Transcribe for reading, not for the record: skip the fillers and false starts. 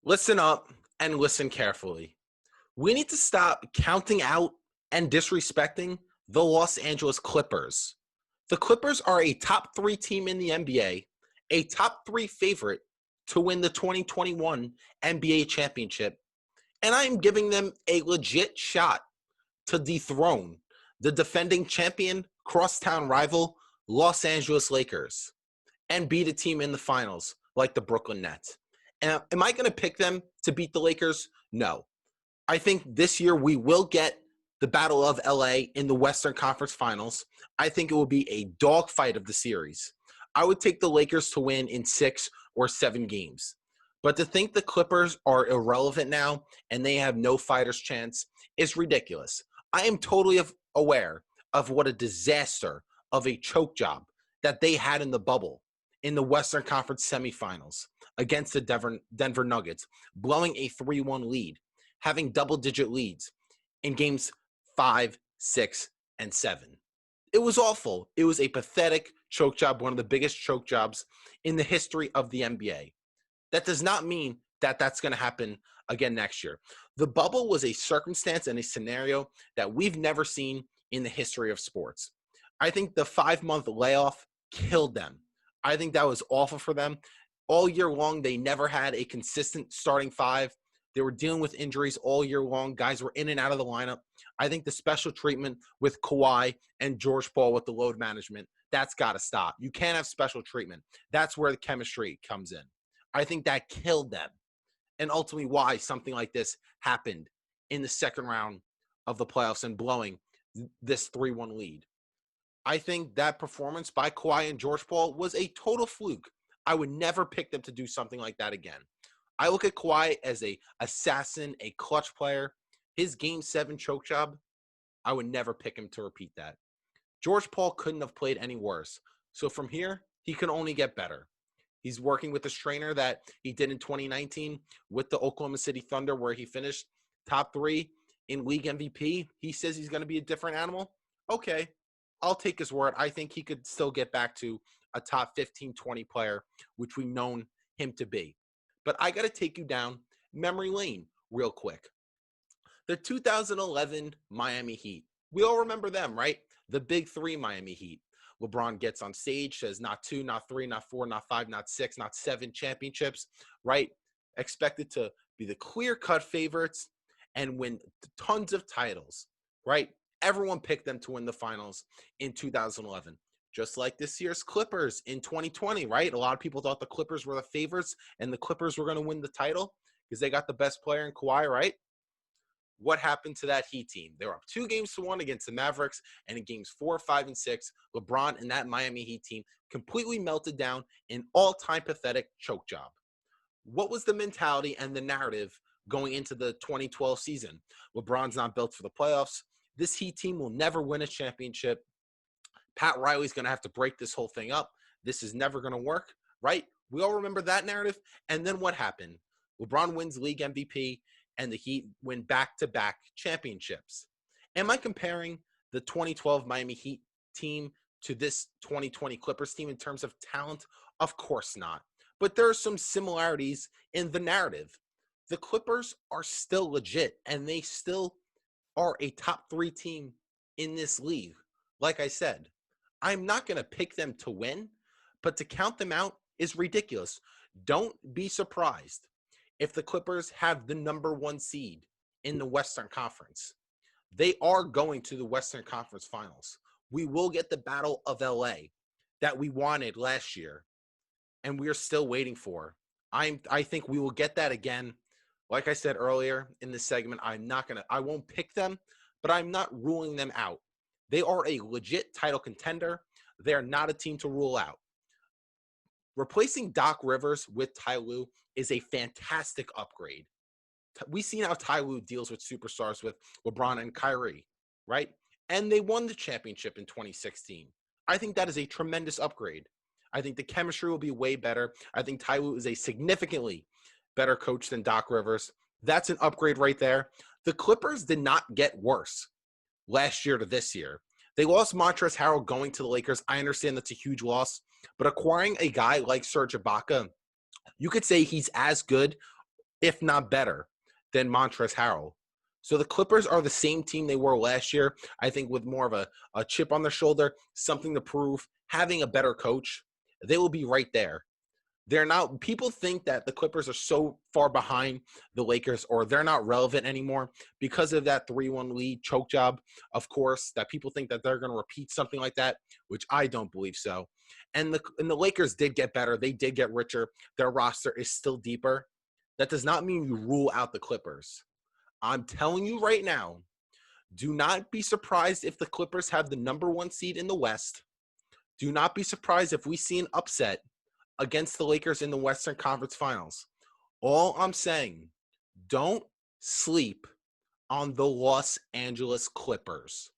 Listen up and listen carefully. We need to stop counting out and disrespecting the Los Angeles Clippers. The Clippers are a top three team in the NBA, a top three favorite to win the 2021 NBA championship, and I am giving them a legit shot to dethrone the defending champion crosstown rival Los Angeles Lakers and beat a team in the finals like the Brooklyn Nets. And am I going to pick them to beat the Lakers? No. I think this year we will get the Battle of LA in the Western Conference Finals. I think it will be a dogfight of the series. I would take the Lakers to win in 6 or 7 games. But to think the Clippers are irrelevant now and they have no fighter's chance is ridiculous. I am totally aware of what a disaster of a choke job that they had in the bubble in the Western Conference semifinals against the Denver Nuggets, blowing a 3-1 lead, having double-digit leads in games 5, 6, and 7. It was awful. It was a pathetic choke job, one of the biggest choke jobs in the history of the NBA. That does not mean that that's going to happen again next year. The bubble was a circumstance and a scenario that we've never seen in the history of sports. I think the 5-month layoff killed them. I think that was awful for them. All year long, they never had a consistent starting five. They were dealing with injuries all year long. Guys were in and out of the lineup. I think the special treatment with Kawhi and George Paul with the load management, that's got to stop. You can't have special treatment. That's where the chemistry comes in. I think that killed them. And ultimately why something like this happened in the second round of the playoffs and blowing this 3-1 lead. I think that performance by Kawhi and George Paul was a total fluke. I would never pick them to do something like that again. I look at Kawhi as a assassin, a clutch player. His Game 7 choke job, I would never pick him to repeat that. George Paul couldn't have played any worse. So from here, he can only get better. He's working with the trainer that he did in 2019 with the Oklahoma City Thunder, where he finished top 3 in league MVP. He says he's going to be a different animal. Okay, I'll take his word. I think he could still get back to a top 15, 20 player, which we've known him to be. But I got to take you down memory lane real quick. The 2011 Miami Heat. We all remember them, right? The big 3 Miami Heat. LeBron gets on stage, says not 2, not 3, not 4, not 5, not 6, not 7 championships, right? Expected to be the clear-cut favorites and win tons of titles, right? Everyone picked them to win the finals in 2011. Just like this year's Clippers in 2020, right? A lot of people thought the Clippers were the favorites and the Clippers were going to win the title because they got the best player in Kawhi, right? What happened to that Heat team? They were up 2-1 against the Mavericks, and in games 4, 5, and 6, LeBron and that Miami Heat team completely melted down an all-time pathetic choke job. What was the mentality and the narrative going into the 2012 season? LeBron's not built for the playoffs. This Heat team will never win a championship. Pat Riley's going to have to break this whole thing up. This is never going to work, right? We all remember that narrative. And then what happened? LeBron wins league MVP, and the Heat win back-to-back championships. Am I comparing the 2012 Miami Heat team to this 2020 Clippers team in terms of talent? Of course not. But there are some similarities in the narrative. The Clippers are still legit, and they still are a top 3 team in this league. Like I said, I'm not going to pick them to win, but to count them out is ridiculous. Don't be surprised if the Clippers have the number 1 seed in the Western Conference. They are going to the Western Conference Finals. We will get the Battle of LA that we wanted last year, and we're still waiting for. I think we will get that again. Like I said earlier in this segment, I won't pick them, but I'm not ruling them out. They are a legit title contender. They are not a team to rule out. Replacing Doc Rivers with Ty Lue is a fantastic upgrade. We've seen how Ty Lue deals with superstars with LeBron and Kyrie, right? And they won the championship in 2016. I think that is a tremendous upgrade. I think the chemistry will be way better. I think Ty Lue is a significantly better coach than Doc Rivers. That's an upgrade right there. The Clippers did not get worse last year to this year. They lost Montrezl Harrell going to the Lakers. I understand that's a huge loss, but acquiring a guy like Serge Ibaka, you could say he's as good, if not better, than Montrezl Harrell. So the Clippers are the same team they were last year, I think, with more of a chip on their shoulder, something to prove, having a better coach. They will be right there. They're not, people think that the Clippers are so far behind the Lakers or they're not relevant anymore because of that 3-1 lead choke job, of course, that people think that they're going to repeat something like that, which I don't believe so. And the Lakers did get better. They did get richer. Their roster is still deeper. That does not mean you rule out the Clippers. I'm telling you right now, do not be surprised if the Clippers have the number 1 seed in the West. Do not be surprised if we see an upset against the Lakers in the Western Conference Finals. All I'm saying, don't sleep on the Los Angeles Clippers.